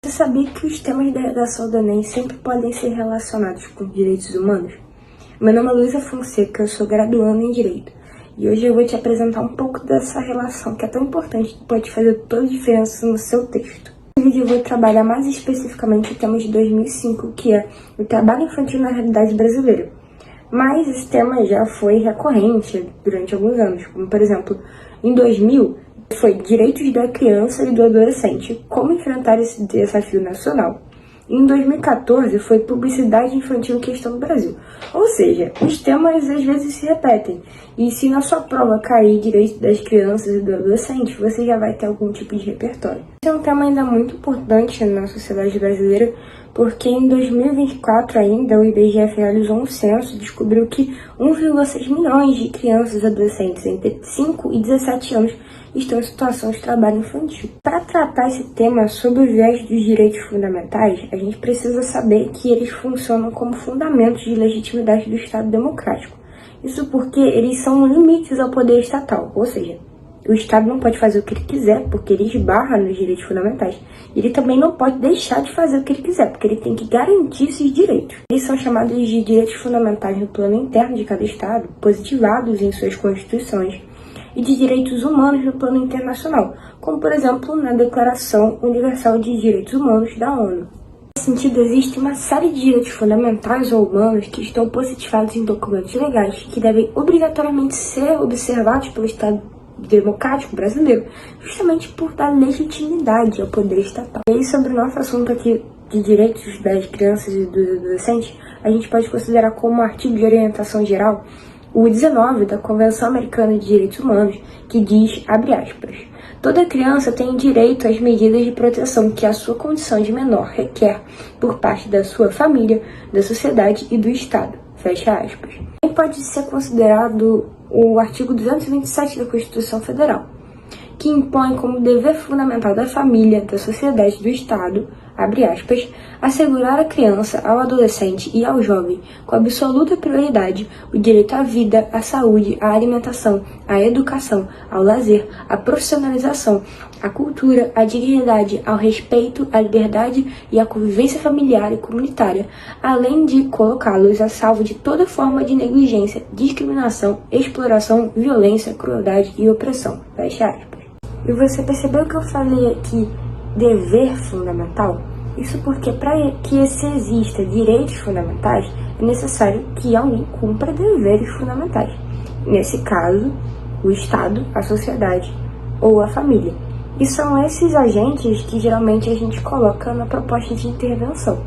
Você sabia que os temas da redação do Enem sempre podem ser relacionados com direitos humanos? Meu nome é Luísa Fonseca, eu sou graduanda em Direito. E hoje eu vou te apresentar um pouco dessa relação que é tão importante que pode fazer toda a diferença no seu texto. Nesse vídeo eu vou trabalhar mais especificamente o tema de 2005, que é o trabalho infantil na realidade brasileira. Mas esse tema já foi recorrente durante alguns anos, como por exemplo, em 2000 foi Direitos da Criança e do Adolescente, como enfrentar esse desafio nacional. Em 2014 foi Publicidade Infantil em Questão no Brasil. Ou seja, os temas às vezes se repetem. E se na sua prova cair Direitos das Crianças e do Adolescente, você já vai ter algum tipo de repertório. Esse é um tema ainda muito importante na sociedade brasileira, porque em 2024 ainda o IBGE realizou um censo e descobriu que 1,6 milhões de crianças e adolescentes entre 5 e 17 anos estão em situação de trabalho infantil. Para tratar esse tema sob o viés dos direitos fundamentais, a gente precisa saber que eles funcionam como fundamentos de legitimidade do Estado democrático. Isso porque eles são limites ao poder estatal, ou seja, o Estado não pode fazer o que ele quiser, porque ele esbarra nos direitos fundamentais. Ele também não pode deixar de fazer o que ele quiser, porque ele tem que garantir esses direitos. Eles são chamados de direitos fundamentais no plano interno de cada Estado, positivados em suas constituições, e de direitos humanos no plano internacional, como por exemplo na Declaração Universal de Direitos Humanos da ONU. Nesse sentido, existe uma série de direitos fundamentais ou humanos que estão positivados em documentos legais que devem obrigatoriamente ser observados pelo Estado democrático brasileiro, justamente por dar legitimidade ao poder estatal. E aí, sobre o nosso assunto aqui de direitos das crianças e dos adolescentes, a gente pode considerar como artigo de orientação geral o 19 da Convenção Americana de Direitos Humanos, que diz, abre aspas, toda criança tem direito às medidas de proteção que a sua condição de menor requer por parte da sua família, da sociedade e do Estado, fecha aspas. Também pode ser considerado o artigo 227 da Constituição Federal, que impõe como dever fundamental da família, da sociedade e do Estado, abre aspas, assegurar à criança, ao adolescente e ao jovem, com absoluta prioridade, o direito à vida, à saúde, à alimentação, à educação, ao lazer, à profissionalização, à cultura, à dignidade, ao respeito, à liberdade e à convivência familiar e comunitária, além de colocá-los a salvo de toda forma de negligência, discriminação, exploração, violência, crueldade e opressão, fecha aspas. E você percebeu que eu falei aqui dever fundamental? Isso porque para que exista direitos fundamentais, é necessário que alguém cumpra deveres fundamentais. Nesse caso, o Estado, a sociedade ou a família. E são esses agentes que geralmente a gente coloca na proposta de intervenção.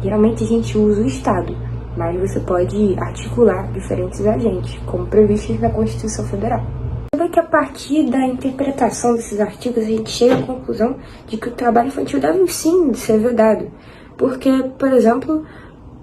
Geralmente a gente usa o Estado, mas você pode articular diferentes agentes, como previstos na Constituição Federal. Que a partir da interpretação desses artigos a gente chega à conclusão de que o trabalho infantil deve sim ser vedado, porque, por exemplo,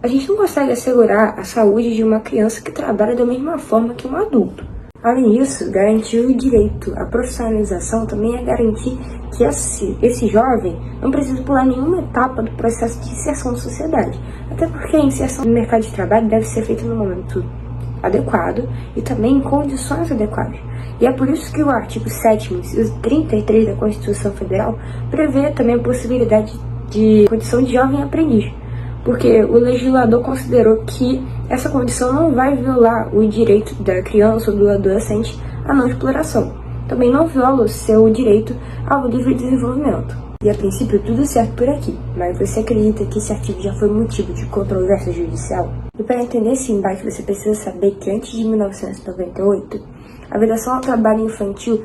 a gente não consegue assegurar a saúde de uma criança que trabalha da mesma forma que um adulto. Além disso, garantir o direito à profissionalização também é garantir que esse jovem não precisa pular nenhuma etapa do processo de inserção na sociedade, até porque a inserção no mercado de trabalho deve ser feita no momento adequado e também em condições adequadas. E é por isso que o artigo 7º, inciso 33 da Constituição Federal, prevê também a possibilidade de condição de jovem aprendiz, porque o legislador considerou que essa condição não vai violar o direito da criança ou do adolescente à não exploração. Também não viola o seu direito ao livre desenvolvimento. E a princípio tudo certo por aqui, mas você acredita que esse artigo já foi motivo de controvérsia judicial? E para entender esse embate, você precisa saber que antes de 1998, a vedação ao trabalho infantil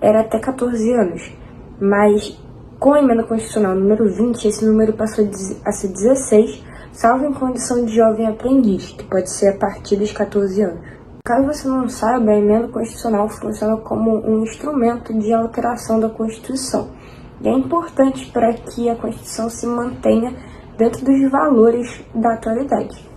era até 14 anos, mas com a emenda constitucional número 20, esse número passou a ser 16, salvo em condição de jovem aprendiz, que pode ser a partir dos 14 anos. Caso você não saiba, a emenda constitucional funciona como um instrumento de alteração da Constituição. E é importante para que a Constituição se mantenha dentro dos valores da atualidade.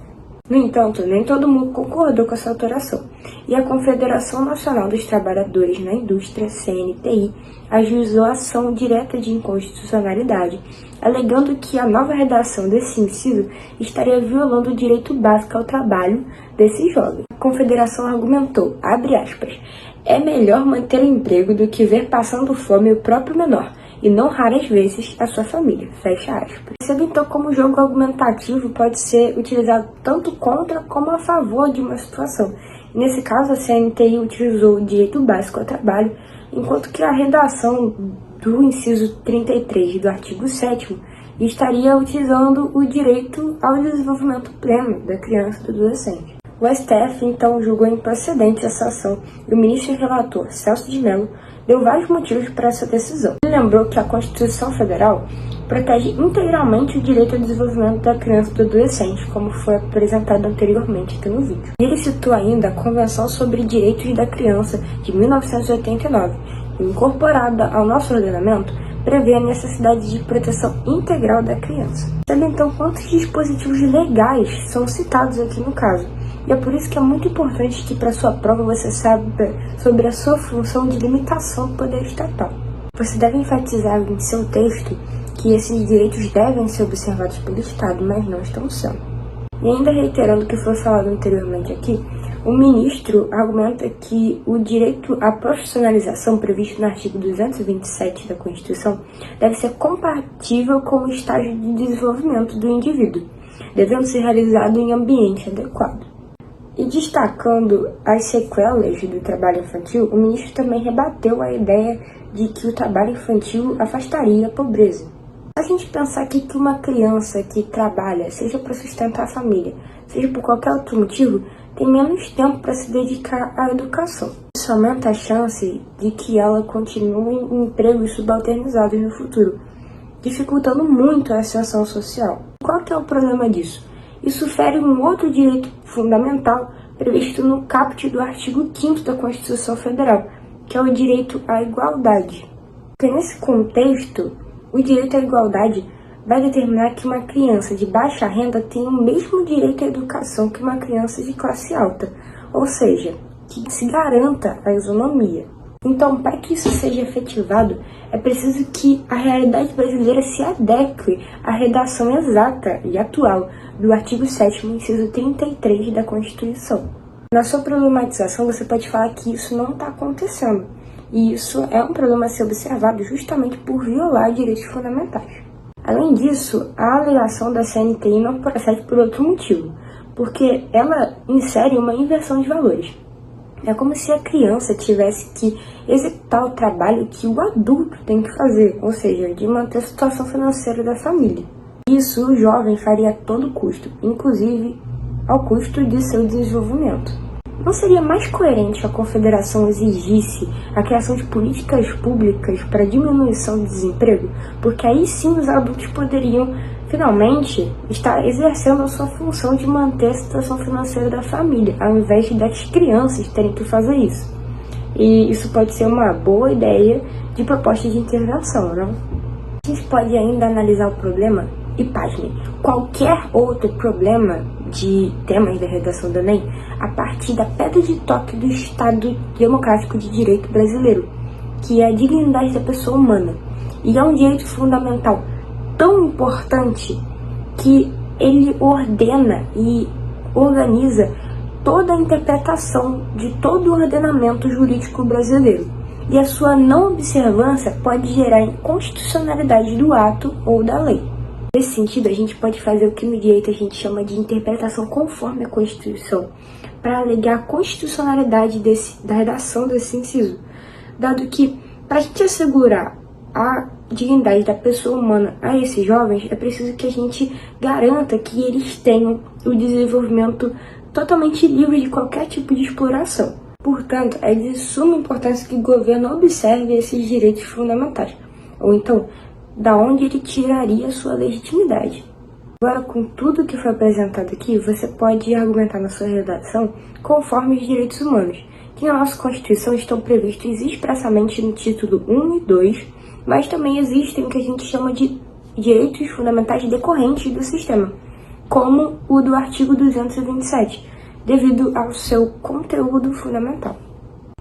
No entanto, nem todo mundo concordou com essa alteração, e a Confederação Nacional dos Trabalhadores na Indústria, CNTI, ajuizou a ação direta de inconstitucionalidade, alegando que a nova redação desse inciso estaria violando o direito básico ao trabalho desse jovem. A Confederação argumentou, abre aspas, é melhor manter o emprego do que ver passando fome o próprio menor, e não raras vezes a sua família, fecha aspas. Perceba então como o jogo argumentativo pode ser utilizado tanto contra como a favor de uma situação. E nesse caso, a CNTI utilizou o direito básico ao trabalho, enquanto que a redação do inciso 33 do artigo 7º estaria utilizando o direito ao desenvolvimento pleno da criança e do adolescente. O STF, então, julgou improcedente essa ação e o ministro relator, Celso de Mello, deu vários motivos para essa decisão. Ele lembrou que a Constituição Federal protege integralmente o direito ao desenvolvimento da criança e do adolescente, como foi apresentado anteriormente aqui no vídeo. E ele citou ainda a Convenção sobre Direitos da Criança de 1989, incorporada ao nosso ordenamento, prevê a necessidade de proteção integral da criança. Sabe então quantos dispositivos legais são citados aqui no caso? E é por isso que é muito importante que para sua prova você saiba sobre a sua função de limitação do poder estatal. Você deve enfatizar em seu texto que esses direitos devem ser observados pelo Estado, mas não estão sendo. E ainda reiterando o que foi falado anteriormente aqui, o ministro argumenta que o direito à profissionalização previsto no artigo 227 da Constituição deve ser compatível com o estágio de desenvolvimento do indivíduo, devendo ser realizado em ambiente adequado. E destacando as sequelas do trabalho infantil, o ministro também rebateu a ideia de que o trabalho infantil afastaria a pobreza. A gente pensar aqui que uma criança que trabalha, seja para sustentar a família, seja por qualquer outro motivo, tem menos tempo para se dedicar à educação. Isso aumenta a chance de que ela continue em empregos subalternizados no futuro, dificultando muito a ascensão social. Qual que é o problema disso? Isso fere um outro direito fundamental previsto no caput do artigo 5º da Constituição Federal, que é o direito à igualdade. Porque nesse contexto, o direito à igualdade vai determinar que uma criança de baixa renda tenha o mesmo direito à educação que uma criança de classe alta, ou seja, que se garanta a isonomia. Então, para que isso seja efetivado, é preciso que a realidade brasileira se adeque à redação exata e atual do artigo 7º, inciso 33 da Constituição. Na sua problematização, você pode falar que isso não está acontecendo, e isso é um problema a ser observado justamente por violar direitos fundamentais. Além disso, a alegação da CNTI não procede por outro motivo, porque ela insere uma inversão de valores. É como se a criança tivesse que executar o trabalho que o adulto tem que fazer, ou seja, de manter a situação financeira da família. Isso o jovem faria a todo custo, inclusive ao custo de seu desenvolvimento. Não seria mais coerente a Confederação exigisse a criação de políticas públicas para diminuição do desemprego? Porque aí sim os adultos poderiam finalmente estar exercendo a sua função de manter a situação financeira da família, ao invés das crianças terem que fazer isso. E isso pode ser uma boa ideia de proposta de intervenção, não? A gente pode ainda analisar o problema e, pasmem, qualquer outro problema de temas da redação do Enem a partir da pedra de toque do Estado Democrático de Direito brasileiro, que é a dignidade da pessoa humana. E é um direito fundamental tão importante que ele ordena e organiza toda a interpretação de todo o ordenamento jurídico brasileiro. E a sua não observância pode gerar inconstitucionalidade do ato ou da lei. Nesse sentido, a gente pode fazer o que no direito a gente chama de interpretação conforme a Constituição, para alegar a constitucionalidade da redação desse inciso, dado que, para a gente assegurar a dignidade da pessoa humana a esses jovens, é preciso que a gente garanta que eles tenham o desenvolvimento totalmente livre de qualquer tipo de exploração. Portanto, é de suma importância que o governo observe esses direitos fundamentais, ou então, da onde ele tiraria sua legitimidade. Agora, com tudo que foi apresentado aqui, você pode argumentar na sua redação conforme os direitos humanos, que na nossa Constituição estão previstos expressamente no título 1 e 2, mas também existem o que a gente chama de direitos fundamentais decorrentes do sistema, como o do artigo 227, devido ao seu conteúdo fundamental.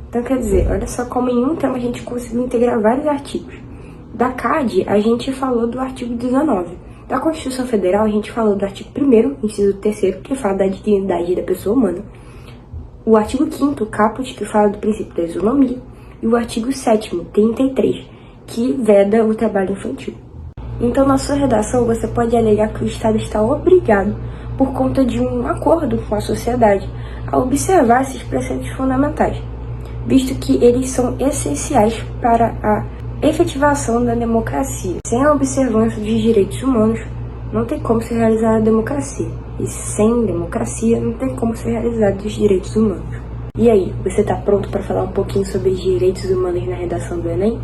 Então, quer dizer, olha só como em um tema a gente conseguiu integrar vários artigos. Da CAD, a gente falou do artigo 19. Da Constituição Federal, a gente falou do artigo 1º, inciso 3º, que fala da dignidade da pessoa humana. O artigo 5º, caput, que fala do princípio da isonomia. E o artigo 7º, 33, que veda o trabalho infantil. Então, na sua redação, você pode alegar que o Estado está obrigado, por conta de um acordo com a sociedade, a observar esses preceitos fundamentais, visto que eles são essenciais para a efetivação da democracia. Sem a observância dos direitos humanos, não tem como ser realizada a democracia. E sem democracia, não tem como ser realizados os direitos humanos. E aí, você está pronto para falar um pouquinho sobre os direitos humanos na redação do Enem?